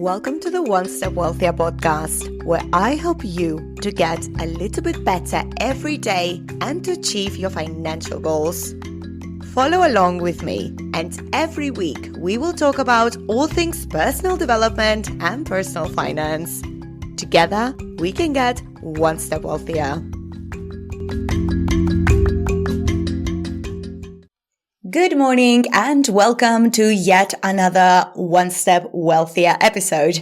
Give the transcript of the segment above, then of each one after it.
Welcome to the One Step Wealthier podcast, where I help you to get a little bit better every day and to achieve your financial goals. Follow along with me, and every week we will talk about all things personal development and personal finance. Together, we can get one step wealthier. Good morning and welcome to yet another One Step Wealthier episode.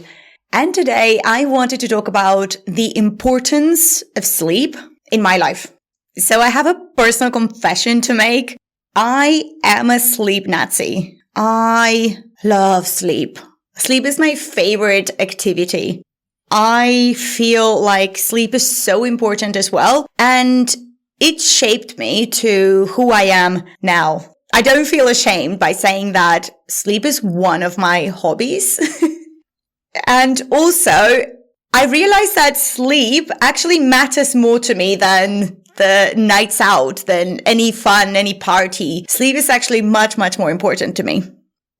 And today I wanted to talk about the importance of sleep in my life. So I have a personal confession to make. I am a sleep Nazi. I love sleep. Sleep is my favorite activity. I feel like sleep is so important as well, and it shaped me to who I am now. I don't feel ashamed by saying that sleep is one of my hobbies. And also, I realized that sleep actually matters more to me than the nights out, than any fun, any party. Sleep is actually much, much more important to me.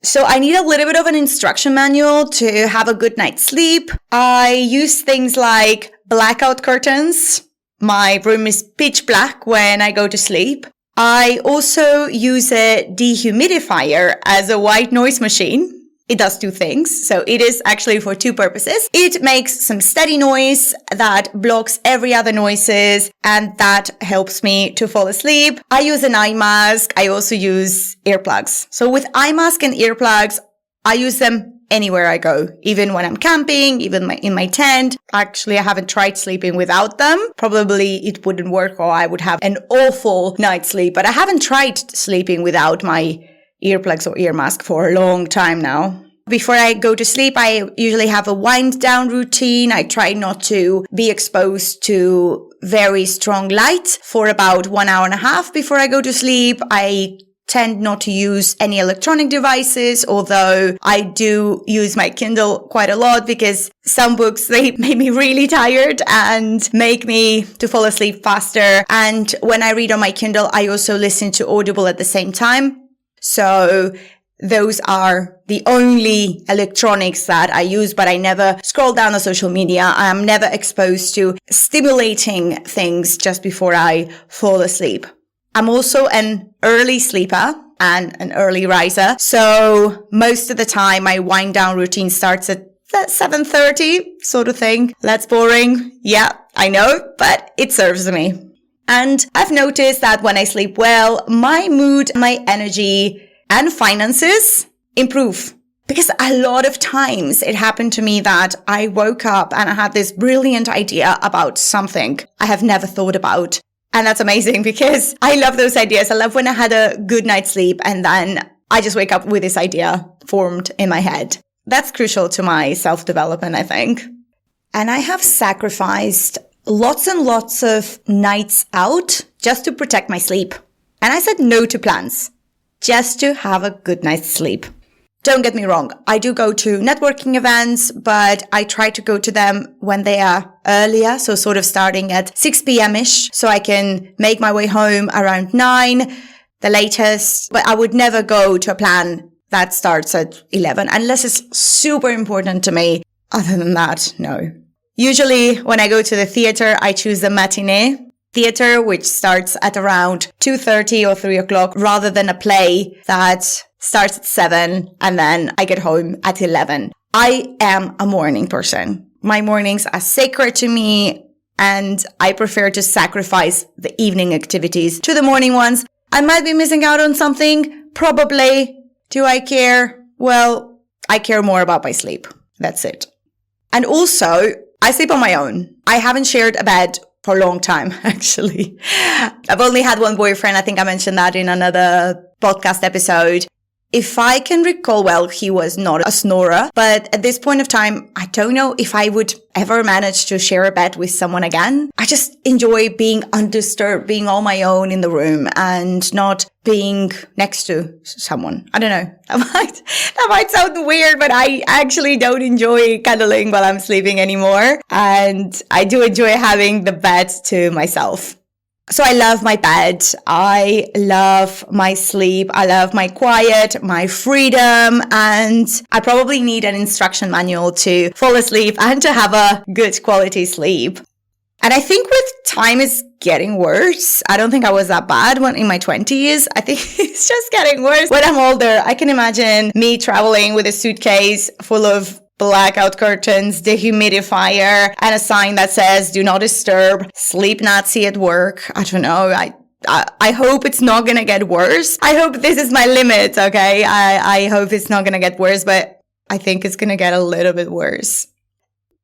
So I need a little bit of an instruction manual to have a good night's sleep. I use things like blackout curtains. My room is pitch black when I go to sleep. I also use a dehumidifier as a white noise machine. It does two things. So it is actually for two purposes. It makes some steady noise that blocks every other noises, and that helps me to fall asleep. I use an eye mask. I also use earplugs. So with eye mask and earplugs, I use them anywhere I go, even when I'm camping, even in my tent. Actually, I haven't tried sleeping without them. Probably it wouldn't work, or I would have an awful night's sleep, but I haven't tried sleeping without my earplugs or ear mask for a long time now. Before I go to sleep, I usually have a wind down routine. I try not to be exposed to very strong light for about 1 hour and a half before I go to sleep. I tend not to use any electronic devices, although I do use my Kindle quite a lot because some books, they make me really tired and make me to fall asleep faster. And when I read on my Kindle, I also listen to Audible at the same time. So those are the only electronics that I use, but I never scroll down on social media. I'm never exposed to stimulating things just before I fall asleep. I'm also an early sleeper and an early riser. So most of the time, my wind down routine starts at 7:30 sort of thing. That's boring. Yeah, I know, but it serves me. And I've noticed that when I sleep well, my mood, my energy, and finances improve. Because a lot of times it happened to me that I woke up and I had this brilliant idea about something I have never thought about. And that's amazing because I love those ideas. I love when I had a good night's sleep and then I just wake up with this idea formed in my head. That's crucial to my self-development, I think. And I have sacrificed lots and lots of nights out just to protect my sleep. And I said no to plans just to have a good night's sleep. Don't get me wrong. I do go to networking events, but I try to go to them when they are earlier. So sort of starting at 6 p.m.-ish so I can make my way home around 9, the latest. But I would never go to a plan that starts at 11 unless it's super important to me. Other than that, no. Usually when I go to the theater, I choose the matinee theater, which starts at around 2:30 or 3 o'clock rather than a play that starts at 7 and then I get home at 11. I am a morning person. My mornings are sacred to me and I prefer to sacrifice the evening activities to the morning ones. I might be missing out on something. Probably. Do I care? Well, I care more about my sleep. That's it. And also, I sleep on my own. I haven't shared a bed for a long time, actually. I've only had one boyfriend. I think I mentioned that in another podcast episode. If I can recall well, he was not a snorer, but at this point of time, I don't know if I would ever manage to share a bed with someone again. I just enjoy being undisturbed, being on my own in the room and not being next to someone. I don't know. That might sound weird, but I actually don't enjoy cuddling while I'm sleeping anymore. And I do enjoy having the bed to myself. So I love my bed. I love my sleep. I love my quiet, my freedom, and I probably need an instruction manual to fall asleep and to have a good quality sleep. And I think with time it's getting worse. I don't think I was that bad when in my 20s. I think it's just getting worse. When I'm older, I can imagine me traveling with a suitcase full of blackout curtains, dehumidifier, and a sign that says, do not disturb, sleep Nazi at work. I don't know. I hope it's not going to get worse. I hope this is my limit, okay? I hope it's not going to get worse, but I think it's going to get a little bit worse.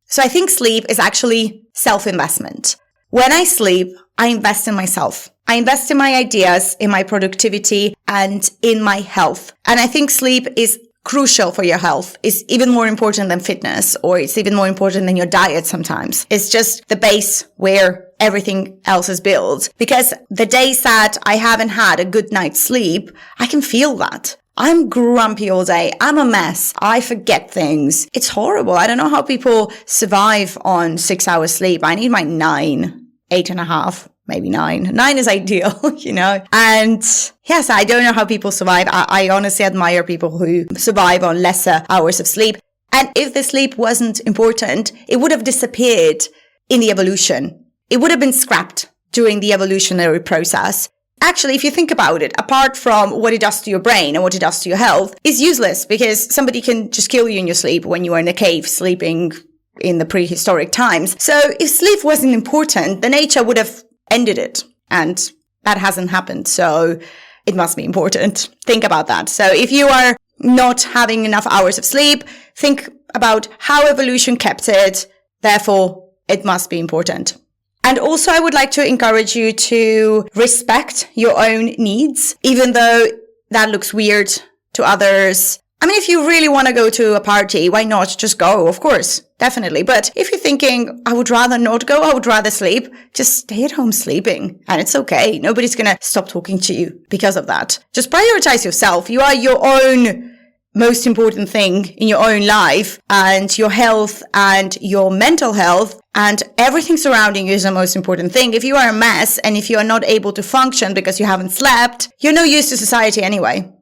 So I think sleep is actually self-investment. When I sleep, I invest in myself. I invest in my ideas, in my productivity, and in my health. And I think sleep is crucial for your health. It's even more important than fitness, or it's even more important than your diet sometimes. It's just the base where everything else is built. Because the days that I haven't had a good night's sleep, I can feel that. I'm grumpy all day. I'm a mess. I forget things. It's horrible. I don't know how people survive on 6 hours sleep. I need my 9, 8.5. Maybe 9. 9 is ideal, you know? And yes, I don't know how people survive. I honestly admire people who survive on lesser hours of sleep. And if the sleep wasn't important, it would have disappeared in the evolution. It would have been scrapped during the evolutionary process. Actually, if you think about it, apart from what it does to your brain and what it does to your health, it's useless because somebody can just kill you in your sleep when you are in a cave sleeping in the prehistoric times. So if sleep wasn't important, then nature would have ended it. And that hasn't happened. So it must be important. Think about that. So if you are not having enough hours of sleep, think about how evolution kept it. Therefore, it must be important. And also, I would like to encourage you to respect your own needs, even though that looks weird to others. I mean, if you really want to go to a party, why not just go? Of course, definitely. But if you're thinking, I would rather not go, I would rather sleep, just stay at home sleeping. And it's okay. Nobody's going to stop talking to you because of that. Just prioritize yourself. You are your own most important thing in your own life, and your health and your mental health and everything surrounding you is the most important thing. If you are a mess and if you are not able to function because you haven't slept, you're no use to society anyway.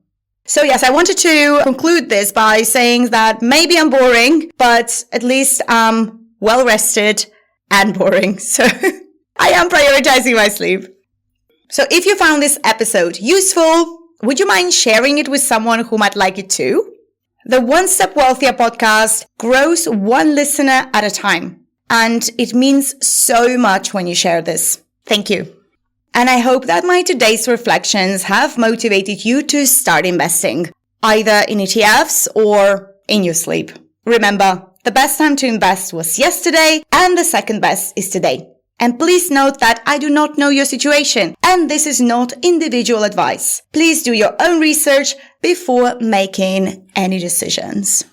So yes, I wanted to conclude this by saying that maybe I'm boring, but at least I'm well rested and boring. So I am prioritizing my sleep. So if you found this episode useful, would you mind sharing it with someone who might like it too? The One Step Wealthier podcast grows one listener at a time. And it means so much when you share this. Thank you. And I hope that my today's reflections have motivated you to start investing, either in ETFs or in your sleep. Remember, the best time to invest was yesterday, and the second best is today. And please note that I do not know your situation, and this is not individual advice. Please do your own research before making any decisions.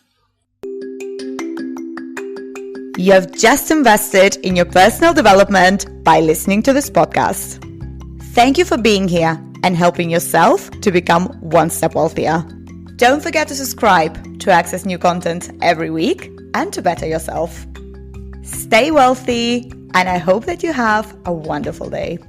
You have just invested in your personal development by listening to this podcast. Thank you for being here and helping yourself to become one step wealthier. Don't forget to subscribe to access new content every week and to better yourself. Stay wealthy, and I hope that you have a wonderful day.